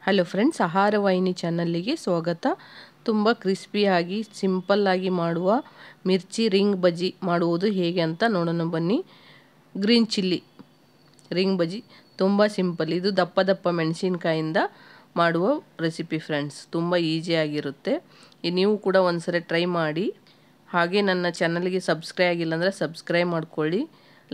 Hello friends, ಆಹಾರ ವಾಹಿನಿ ಚಾನಲ್ಗೆ ಸ್ವಾಗತ. ತುಂಬ ಕ್ರಿಸ್ಪಿಯಾಗಿ ಸಿಂಪಲ್ಲಾಗಿ ಮಾಡುವ ಮಿರ್ಚಿ ರಿಂಗ್ ಬಜ್ಜಿ ಮಾಡುವುದು ಹೇಗೆ ಅಂತ ನೋಡೋಣ ಬನ್ನಿ. ಗ್ರೀನ್ ಚಿಲ್ಲಿ ರಿಂಗ್ ಬಜ್ಜಿ ತುಂಬ ಸಿಂಪಲ್. ಇದು ದಪ್ಪ ದಪ್ಪ ಮೆಣಸಿನಕಾಯಿಂದ ಮಾಡುವ ರೆಸಿಪಿ ಫ್ರೆಂಡ್ಸ್. ತುಂಬ ಈಸಿಯಾಗಿರುತ್ತೆ. ನೀವು ಕೂಡ ಒಂದ್ಸರಿ ಟ್ರೈ ಮಾಡಿ. ಹಾಗೆ ನನ್ನ ಚಾನಲ್ಗೆ ಸಬ್ಸ್ಕ್ರೈಬ್ ಆಗಿಲ್ಲ ಅಂದರೆ ಸಬ್ಸ್ಕ್ರೈಬ್ ಮಾಡ್ಕೊಳ್ಳಿ,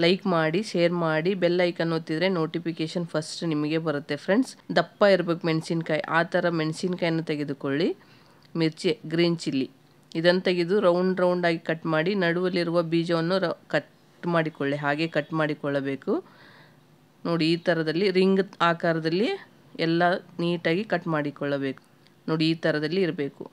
ಲೈಕ್ ಮಾಡಿ, ಶೇರ್ ಮಾಡಿ, ಬೆಲ್ ಐಕನ್ ಒತ್ತಿದ್ರೆ ನೋಟಿಫಿಕೇಶನ್ ಫಸ್ಟ್ ನಿಮಗೆ ಬರುತ್ತೆ ಫ್ರೆಂಡ್ಸ್. ದಪ್ಪ ಇರಬೇಕು ಮೆಣಸಿನ್ಕಾಯಿ, ಆ ಥರ ಮೆಣಸಿನ್ಕಾಯನ್ನು ತೆಗೆದುಕೊಳ್ಳಿ. ಮಿರ್ಚಿ ಗ್ರೀನ್ ಚಿಲ್ಲಿ ಇದನ್ನು ತೆಗೆದು ರೌಂಡಾಗಿ ಕಟ್ ಮಾಡಿ, ನಡುವಲ್ಲಿರುವ ಬೀಜವನ್ನು ಕಟ್ ಮಾಡಿಕೊಳ್ಳಿ. ಹಾಗೆ ಕಟ್ ಮಾಡಿಕೊಳ್ಳಬೇಕು ನೋಡಿ. ಈ ಥರದಲ್ಲಿ ರಿಂಗ್ ಆಕಾರದಲ್ಲಿ ಎಲ್ಲ ನೀಟಾಗಿ ಕಟ್ ಮಾಡಿಕೊಳ್ಳಬೇಕು ನೋಡಿ. ಈ ಥರದಲ್ಲಿ ಇರಬೇಕು.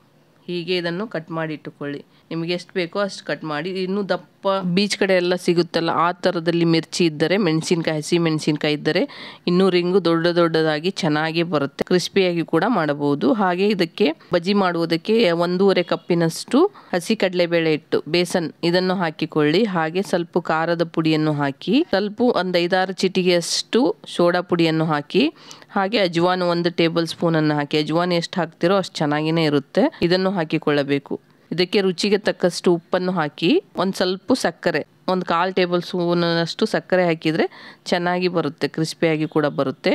ಹೀಗೆ ಇದನ್ನು ಕಟ್ ಮಾಡಿ ಇಟ್ಟುಕೊಳ್ಳಿ. ನಿಮಗೆ ಎಷ್ಟು ಬೇಕೋ ಅಷ್ಟು ಕಟ್ ಮಾಡಿ. ಇನ್ನೂ ದಪ್ಪ ಬೀಚ್ ಕಡೆ ಎಲ್ಲ ಸಿಗುತ್ತಲ್ಲ, ಆ ಥರದಲ್ಲಿ ಮಿರ್ಚಿ ಇದ್ದರೆ, ಮೆಣಸಿನ್ಕಾಯಿ ಹಸಿ ಮೆಣಸಿನ್ಕಾಯಿ ಇದ್ದರೆ ಇನ್ನೂ ರಿಂಗು ದೊಡ್ಡದಾಗಿ ಚೆನ್ನಾಗಿ ಬರುತ್ತೆ. ಕ್ರಿಸ್ಪಿಯಾಗಿ ಕೂಡ ಮಾಡಬಹುದು. ಹಾಗೆ ಇದಕ್ಕೆ ಬಜ್ಜಿ ಮಾಡುವುದಕ್ಕೆ 1.5 ಕಪ್ಪಿನಷ್ಟು ಹಸಿ ಕಡಲೆಬೇಳೆ ಹಿಟ್ಟು ಬೇಸನ್ ಇದನ್ನು ಹಾಕಿಕೊಳ್ಳಿ. ಹಾಗೆ ಸ್ವಲ್ಪ ಖಾರದ ಪುಡಿಯನ್ನು ಹಾಕಿ, ಸ್ವಲ್ಪ ಒಂದು 5-6 ಚಿಟಿಗೆಯಷ್ಟು ಸೋಡಾ ಪುಡಿಯನ್ನು ಹಾಕಿ, ಹಾಗೆ ಅಜ್ವಾನ್ 1 ಟೇಬಲ್ ಸ್ಪೂನ್ ಅನ್ನು ಹಾಕಿ. ಅಜ್ವಾನ್ ಎಷ್ಟು ಹಾಕ್ತಿರೋ ಅಷ್ಟು ಚೆನ್ನಾಗಿನೇ ಇರುತ್ತೆ. ಇದನ್ನು ಹಾಕಿಕೊಳ್ಳಬೇಕು. ಇದಕ್ಕೆ ರುಚಿಗೆ ತಕ್ಕಷ್ಟು ಉಪ್ಪನ್ನು ಹಾಕಿ, ಒಂದು ಸ್ವಲ್ಪ ಸಕ್ಕರೆ, ಒಂದು 1/4 ಟೇಬಲ್ ಸ್ಪೂನಷ್ಟು ಸಕ್ಕರೆ ಹಾಕಿದರೆ ಚೆನ್ನಾಗಿ ಬರುತ್ತೆ, ಕ್ರಿಸ್ಪಿಯಾಗಿ ಕೂಡ ಬರುತ್ತೆ.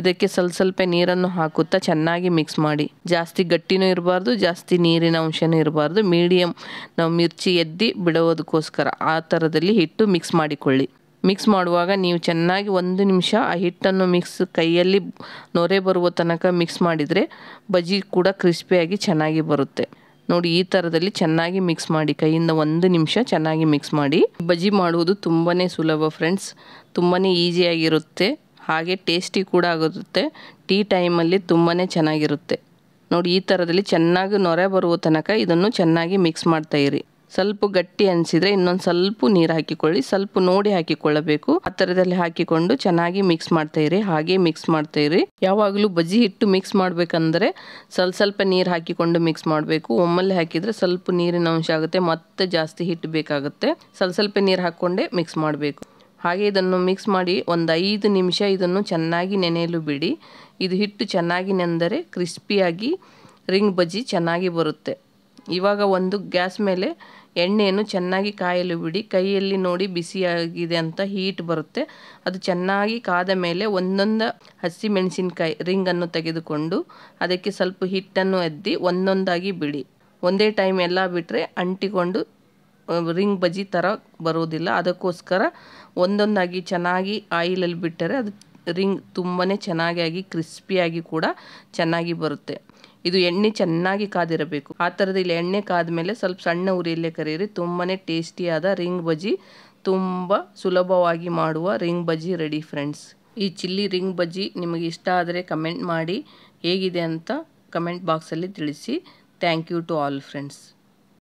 ಇದಕ್ಕೆ ಸ್ವಲ್ಪ ನೀರನ್ನು ಹಾಕುತ್ತಾ ಚೆನ್ನಾಗಿ ಮಿಕ್ಸ್ ಮಾಡಿ. ಜಾಸ್ತಿ ಗಟ್ಟಿನೂ ಇರಬಾರ್ದು, ಜಾಸ್ತಿ ನೀರಿನ ಅಂಶನೂ ಇರಬಾರ್ದು. ಮೀಡಿಯಮ್, ನಾವು ಮಿರ್ಚಿ ಎದ್ದಿ ಬಿಡುವುದಕ್ಕೋಸ್ಕರ ಆ ಥರದಲ್ಲಿ ಹಿಟ್ಟು ಮಿಕ್ಸ್ ಮಾಡಿಕೊಳ್ಳಿ. ಮಿಕ್ಸ್ ಮಾಡುವಾಗ ನೀವು ಚೆನ್ನಾಗಿ 1 ನಿಮಿಷ ಆ ಹಿಟ್ಟನ್ನು ಕೈಯಲ್ಲಿ ನೊರೆ ಬರುವ ತನಕ ಮಿಕ್ಸ್ ಮಾಡಿದರೆ ಬಜ್ಜಿ ಕೂಡ ಕ್ರಿಸ್ಪಿಯಾಗಿ ಚೆನ್ನಾಗಿ ಬರುತ್ತೆ ನೋಡಿ. ಈ ಥರದಲ್ಲಿ ಚೆನ್ನಾಗಿ ಮಿಕ್ಸ್ ಮಾಡಿ, ಕೈಯಿಂದ 1 ನಿಮಿಷ ಚೆನ್ನಾಗಿ ಮಿಕ್ಸ್ ಮಾಡಿ. ಬಜ್ಜಿ ಮಾಡುವುದು ತುಂಬಾ ಸುಲಭ ಫ್ರೆಂಡ್ಸ್. ತುಂಬಾ ಈಸಿಯಾಗಿರುತ್ತೆ, ಹಾಗೆ ಟೇಸ್ಟಿ ಕೂಡ ಆಗುತ್ತೆ. ಟೀ ಟೈಮಲ್ಲಿ ತುಂಬಾ ಚೆನ್ನಾಗಿರುತ್ತೆ ನೋಡಿ. ಈ ಥರದಲ್ಲಿ ಚೆನ್ನಾಗಿ ನೊರೆ ಬರುವ ತನಕ ಇದನ್ನು ಚೆನ್ನಾಗಿ ಮಿಕ್ಸ್ ಮಾಡ್ತಾ ಇರಿ. ಸ್ವಲ್ಪ ಗಟ್ಟಿ ಅನಿಸಿದರೆ ಇನ್ನೊಂದು ಸ್ವಲ್ಪ ನೀರು ಹಾಕಿಕೊಳ್ಳಿ. ಸ್ವಲ್ಪ ನೋಡಿ ಹಾಕಿಕೊಳ್ಳಬೇಕು. ಆ ಥರದಲ್ಲಿ ಹಾಕಿಕೊಂಡು ಚೆನ್ನಾಗಿ ಮಿಕ್ಸ್ ಮಾಡ್ತಾ ಇರಿ. ಹಾಗೆ ಮಿಕ್ಸ್ ಮಾಡ್ತಾ ಇರಿ. ಯಾವಾಗಲೂ ಬಜ್ಜಿ ಹಿಟ್ಟು ಮಿಕ್ಸ್ ಮಾಡಬೇಕಂದ್ರೆ ಸ್ವಲ್ಪ ನೀರು ಹಾಕಿಕೊಂಡು ಮಿಕ್ಸ್ ಮಾಡಬೇಕು. ಒಮ್ಮೆಲೆ ಹಾಕಿದರೆ ಸ್ವಲ್ಪ ನೀರಿನ ಅಂಶ ಆಗುತ್ತೆ, ಮತ್ತೆ ಜಾಸ್ತಿ ಹಿಟ್ಟು ಬೇಕಾಗುತ್ತೆ. ಸ್ವಲ್ಪ ನೀರು ಹಾಕ್ಕೊಂಡೇ ಮಿಕ್ಸ್ ಮಾಡಬೇಕು. ಹಾಗೆ ಇದನ್ನು ಮಿಕ್ಸ್ ಮಾಡಿ ಒಂದು 5 ನಿಮಿಷ ಇದನ್ನು ಚೆನ್ನಾಗಿ ನೆನೆಯಲು ಬಿಡಿ. ಇದು ಹಿಟ್ಟು ಚೆನ್ನಾಗಿ ನೆಂದರೆ ಕ್ರಿಸ್ಪಿಯಾಗಿ ರಿಂಗ್ ಬಜ್ಜಿ ಚೆನ್ನಾಗಿ ಬರುತ್ತೆ. ಇವಾಗ ಒಂದು ಗ್ಯಾಸ್ ಮೇಲೆ ಎಣ್ಣೆಯನ್ನು ಚೆನ್ನಾಗಿ ಕಾಯಲು ಬಿಡಿ. ಕೈಯಲ್ಲಿ ನೋಡಿ ಬಿಸಿಯಾಗಿದೆ ಅಂತ ಹೀಟ್ ಬರುತ್ತೆ. ಅದು ಚೆನ್ನಾಗಿ ಕಾದ ಮೇಲೆ ಒಂದೊಂದು ಹಸಿ ಮೆಣಸಿನ್ಕಾಯಿ ರಿಂಗನ್ನು ತೆಗೆದುಕೊಂಡು ಅದಕ್ಕೆ ಸ್ವಲ್ಪ ಹಿಟ್ಟನ್ನು ಎದ್ದಿ ಒಂದೊಂದಾಗಿ ಬಿಡಿ. ಒಂದೇ ಟೈಮ್ ಎಲ್ಲ ಬಿಟ್ಟರೆ ಅಂಟಿಕೊಂಡು ರಿಂಗ್ ಬಜ್ಜಿ ಥರ ಬರೋದಿಲ್ಲ. ಅದಕ್ಕೋಸ್ಕರ ಒಂದೊಂದಾಗಿ ಚೆನ್ನಾಗಿ ಆಯಿಲಲ್ಲಿ ಬಿಟ್ಟರೆ ಅದು ರಿಂಗ್ ತುಂಬಾ ಚೆನ್ನಾಗಿ ಕ್ರಿಸ್ಪಿಯಾಗಿ ಕೂಡ ಚೆನ್ನಾಗಿ ಬರುತ್ತೆ. ಇದು ಎಣ್ಣೆ ಚೆನ್ನಾಗಿ ಕಾದಿರಬೇಕು. ಆ ಥರದಲ್ಲಿ ಎಣ್ಣೆ ಕಾದ ಮೇಲೆ ಸ್ವಲ್ಪ ಸಣ್ಣ ಉರಿಯಲ್ಲೇ ಕರಿಯಿರಿ. ತುಂಬಾ ಟೇಸ್ಟಿಯಾದ ರಿಂಗ್ ಬಜ್ಜಿ, ತುಂಬ ಸುಲಭವಾಗಿ ಮಾಡುವ ರಿಂಗ್ ಬಜ್ಜಿ ರೆಡಿ ಫ್ರೆಂಡ್ಸ್. ಈ ಚಿಲ್ಲಿ ರಿಂಗ್ ಬಜ್ಜಿ ನಿಮಗೆ ಇಷ್ಟ ಆದರೆ ಕಮೆಂಟ್ ಮಾಡಿ, ಹೇಗಿದೆ ಅಂತ ಕಮೆಂಟ್ ಬಾಕ್ಸಲ್ಲಿ ತಿಳಿಸಿ. Thank you to all friends.